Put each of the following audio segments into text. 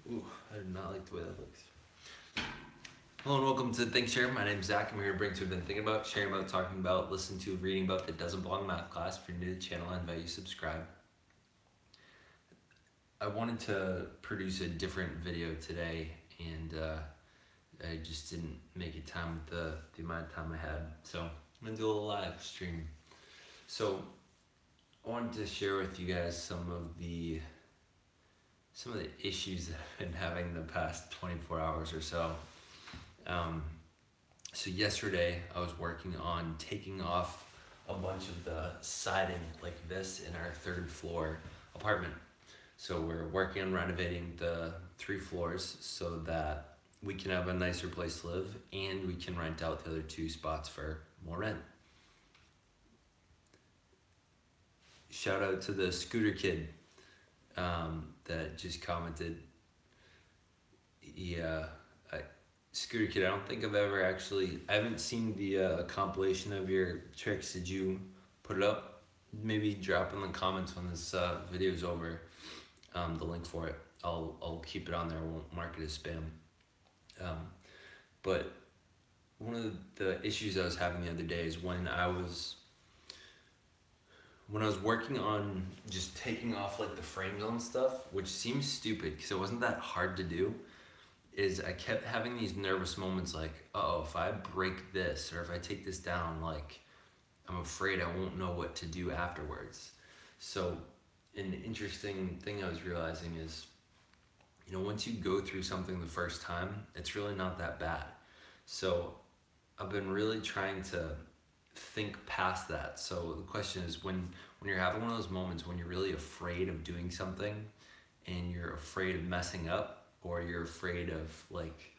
Ooh, I do not like the way that looks. Hello and welcome to Think Share. My name's Zach. I'm here to bring to what I've been thinking about, sharing about, talking about, listening to, reading about that doesn't belong in math class. If you're new to the channel, I invite you to subscribe. I wanted to produce a different video today, and I just didn't make it time with the amount of time I had. So I'm gonna do a little live stream. So I wanted to share with you guys some of the issues that I've been having the past 24 hours or so. So yesterday I was working on taking off a bunch of the siding like this in our third floor apartment. So we're working on renovating the 3 floors so that we can have a nicer place to live and we can rent out the other 2 spots for more rent. Shout out to the Scooter Kid that just commented. Yeah, Scooter Kid, I don't think I haven't seen the compilation of your tricks. Did you put it up? Maybe drop in the comments when this video is over, the link for it. I'll keep it on there, I won't mark it as spam. But one of the issues I was having the other day is when I was working on just taking off like the frames on stuff, which seems stupid because it wasn't that hard to do, is I kept having these nervous moments like, uh-oh, if I break this or if I take this down, like, I'm afraid I won't know what to do afterwards. So an interesting thing I was realizing is, once you go through something the first time, it's really not that bad. So I've been really trying to think past that. So the question is, when you're having one of those moments when you're really afraid of doing something and you're afraid of messing up, or you're afraid of like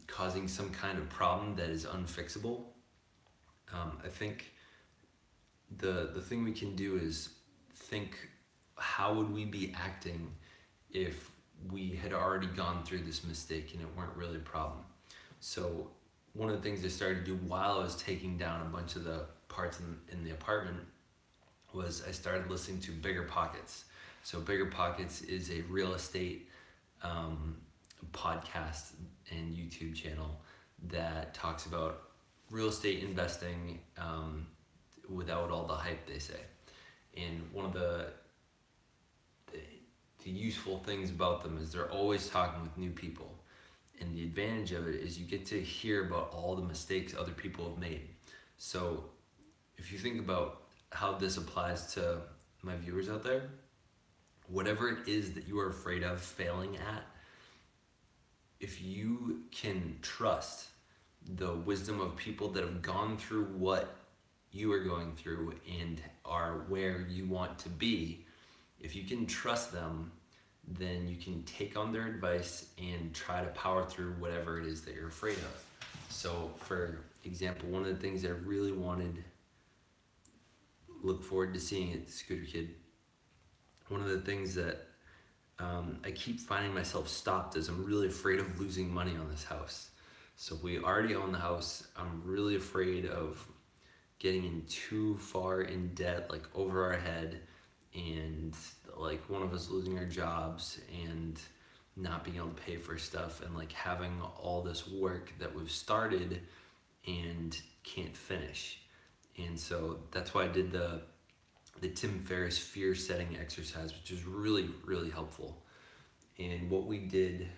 causing some kind of problem that is unfixable, I think the thing we can do is think, how would we be acting if we had already gone through this mistake and it weren't really a problem? So one of the things I started to do while I was taking down a bunch of the parts in the apartment was I started listening to BiggerPockets. So BiggerPockets is a real estate podcast and YouTube channel that talks about real estate investing without all the hype, they say. And one of the useful things about them is they're always talking with new people. And the advantage of it is you get to hear about all the mistakes other people have made. So if you think about how this applies to my viewers out there, whatever it is that you are afraid of failing at, if you can trust the wisdom of people that have gone through what you are going through and are where you want to be, if you can trust them, then you can take on their advice and try to power through whatever it is that you're afraid of. So for example, one of the things I really look forward to seeing at Scooter Kid, one of the things that I keep finding myself stopped is I'm really afraid of losing money on this house. So we already own the house. I'm really afraid of getting in too far in debt, like over our head, and like one of us losing our jobs and not being able to pay for stuff, and like having all this work that we've started and can't finish. And so that's why I did the Tim Ferriss fear setting exercise, which was really, really helpful. And what we did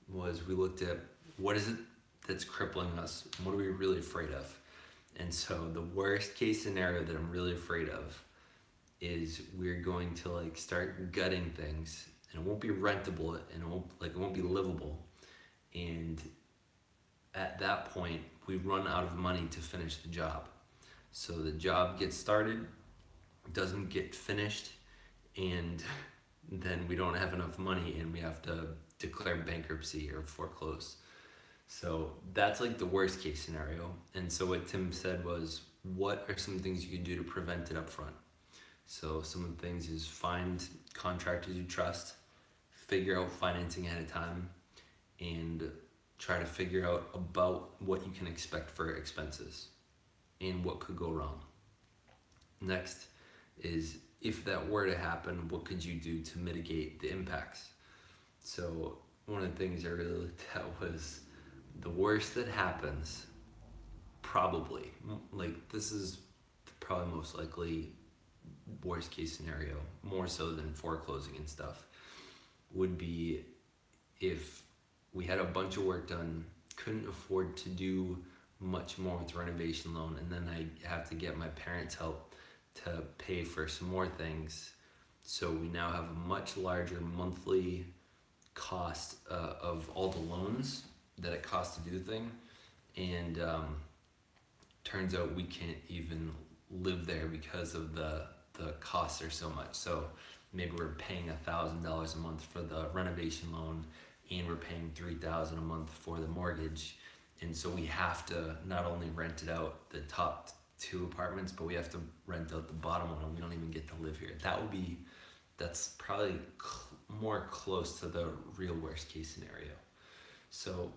was we looked at what is it that's crippling us, and what are we really afraid of. And so the worst case scenario that I'm really afraid of is we're going to like start gutting things, and it won't be rentable, and it won't be livable. And at that point, we run out of money to finish the job. So the job gets started, doesn't get finished, and then we don't have enough money and we have to declare bankruptcy or foreclose. So that's like the worst case scenario. And so what Tim said was, what are some things you can do to prevent it up front? So some of the things is find contractors you trust, figure out financing ahead of time, and try to figure out about what you can expect for expenses and what could go wrong. Next is, if that were to happen, what could you do to mitigate the impacts? So one of the things I really looked at was the worst that happens, probably, like this is probably most likely worst case scenario, more so than foreclosing and stuff, would be if we had a bunch of work done, couldn't afford to do much more with the renovation loan, and then I have to get my parents' help to pay for some more things. So we now have a much larger monthly cost of all the loans that it costs to do the thing, and turns out we can't even live there because of the costs are so much. So maybe we're paying $1,000 a month for the renovation loan, and we're paying $3,000 a month for the mortgage, and so we have to not only rent it out the top two apartments, but we have to rent out the bottom one, and we don't even get to live here. That's probably more close to the real worst case scenario. So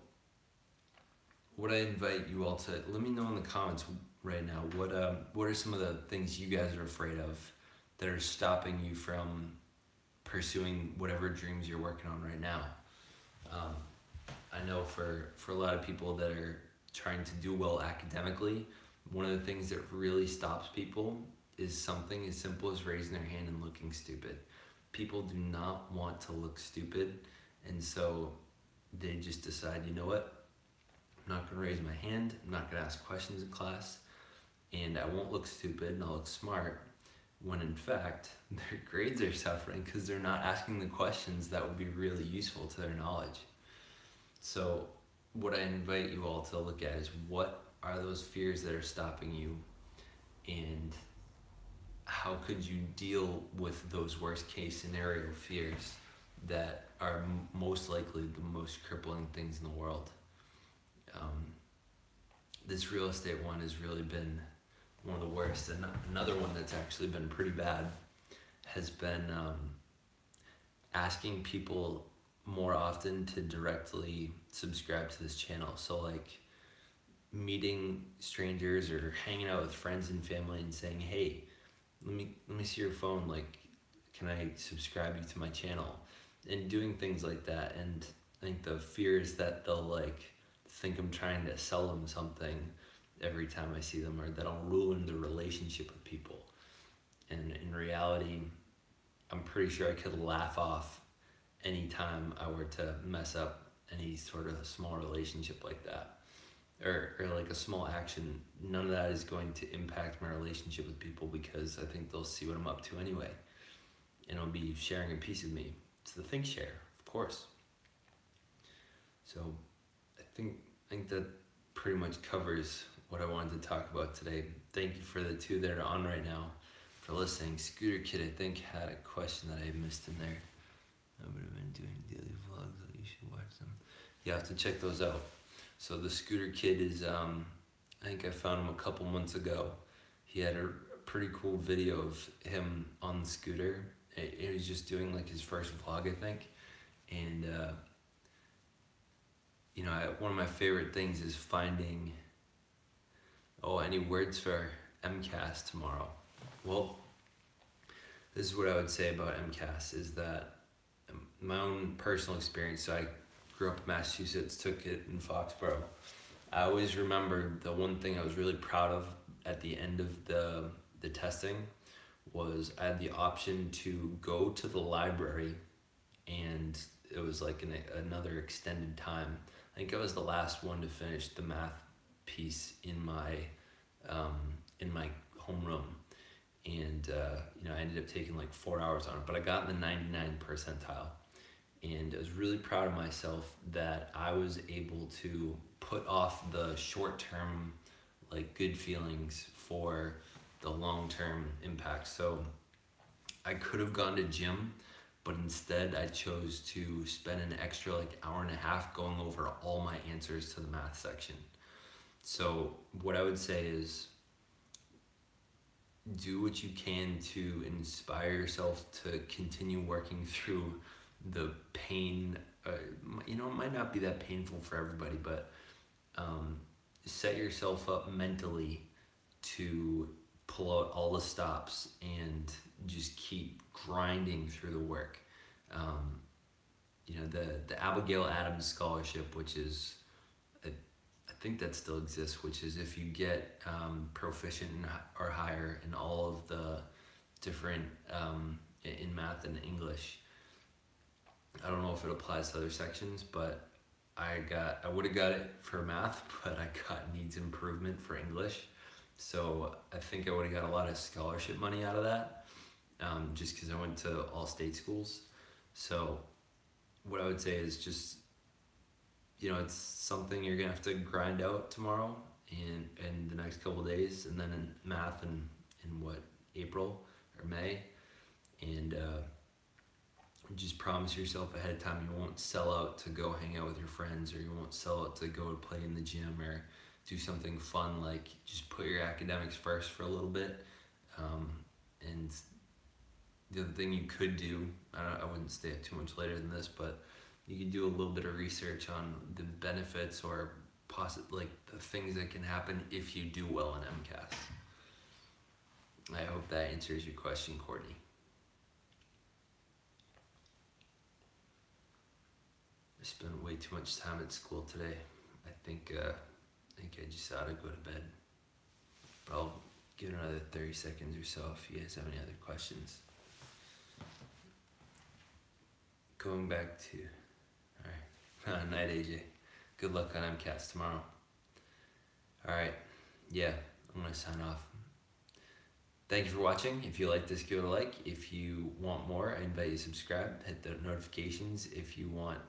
what I invite you all to, let me know in the comments right now, what are some of the things you guys are afraid of that are stopping you from pursuing whatever dreams you're working on right now. I know for a lot of people that are trying to do well academically, one of the things that really stops people is something as simple as raising their hand and looking stupid. People do not want to look stupid, and so they just decide, you know what, I'm not going to raise my hand, I'm not going to ask questions in class, and I won't look stupid and I'll look smart, when in fact their grades are suffering because they're not asking the questions that would be really useful to their knowledge. So what I invite you all to look at is, what are those fears that are stopping you, and how could you deal with those worst case scenario fears that are most likely the most crippling things in the world. This real estate one has really been one of the worst, and another one that's actually been pretty bad has been asking people more often to directly subscribe to this channel. So like meeting strangers or hanging out with friends and family and saying, hey, let me see your phone, like, can I subscribe you to my channel? And doing things like that. And I think the fear is that they'll like think I'm trying to sell them something every time I see them, or that I'll ruin the relationship with people. And in reality, I'm pretty sure I could laugh off any time I were to mess up any sort of small relationship like that, or like a small action. None of that is going to impact my relationship with people, because I think they'll see what I'm up to anyway, and I'll be sharing a piece of me. It's the think share, of course. So I think that pretty much covers what I wanted to talk about today. Thank you for the two that are on right now for listening. Scooter Kid, I think, had a question that I missed in there. I would have been doing daily vlogs, so you should watch them. You have to check those out. So the Scooter Kid is, I think I found him a couple months ago. He had a pretty cool video of him on the scooter. He was just doing like his first vlog, I think. And, you know, one of my favorite things is finding, any words for MCAS tomorrow. Well, this is what I would say about MCAS, is that my own personal experience, so I grew up in Massachusetts, took it in Foxborough. I always remember the one thing I was really proud of at the end of the testing was I had the option to go to the library, and it was like another extended time. I think I was the last one to finish the math piece in my homeroom, and you know, I ended up taking like 4 hours on it, but I got in the 99 percentile, and I was really proud of myself that I was able to put off the short-term like good feelings for the long-term impact. So I could have gone to gym, but instead I chose to spend an extra like hour and a half going over all my answers to the math section. So what I would say is, do what you can to inspire yourself to continue working through the pain. You know, it might not be that painful for everybody, but set yourself up mentally to pull out all the stops and just keep grinding through the work. You the Abigail Adams Scholarship, which is, I think that still exists, which is if you get proficient or higher in all of the different, in math and English. I don't know if it applies to other sections, but I would have got it for math, but I got needs improvement for English. So I think I would have got a lot of scholarship money out of that, just because I went to all state schools. So what I would say is just, it's something you're gonna have to grind out tomorrow and the next couple of days, and then in math in what, April or May, and just promise yourself ahead of time you won't sell out to go hang out with your friends, or you won't sell out to go to play in the gym or do something fun, like just put your academics first for a little bit. And the other thing you could do, I wouldn't stay up too much later than this, but you could do a little bit of research on the benefits or like the things that can happen if you do well in MCAS. I hope that answers your question, Courtney. I spent way too much time at school today. I think I just ought to go to bed. But I'll give it another 30 seconds or so if you guys have any other questions. Going back to, alright, night AJ. Good luck on MCAS tomorrow. Alright, yeah, I'm gonna sign off. Thank you for watching. If you like this, give it a like. If you want more, I invite you to subscribe. Hit the notifications if you want.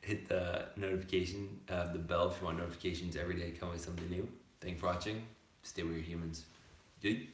Hit the notification, the bell if you want notifications every day coming with something new. Thanks for watching. Stay with your humans. Good.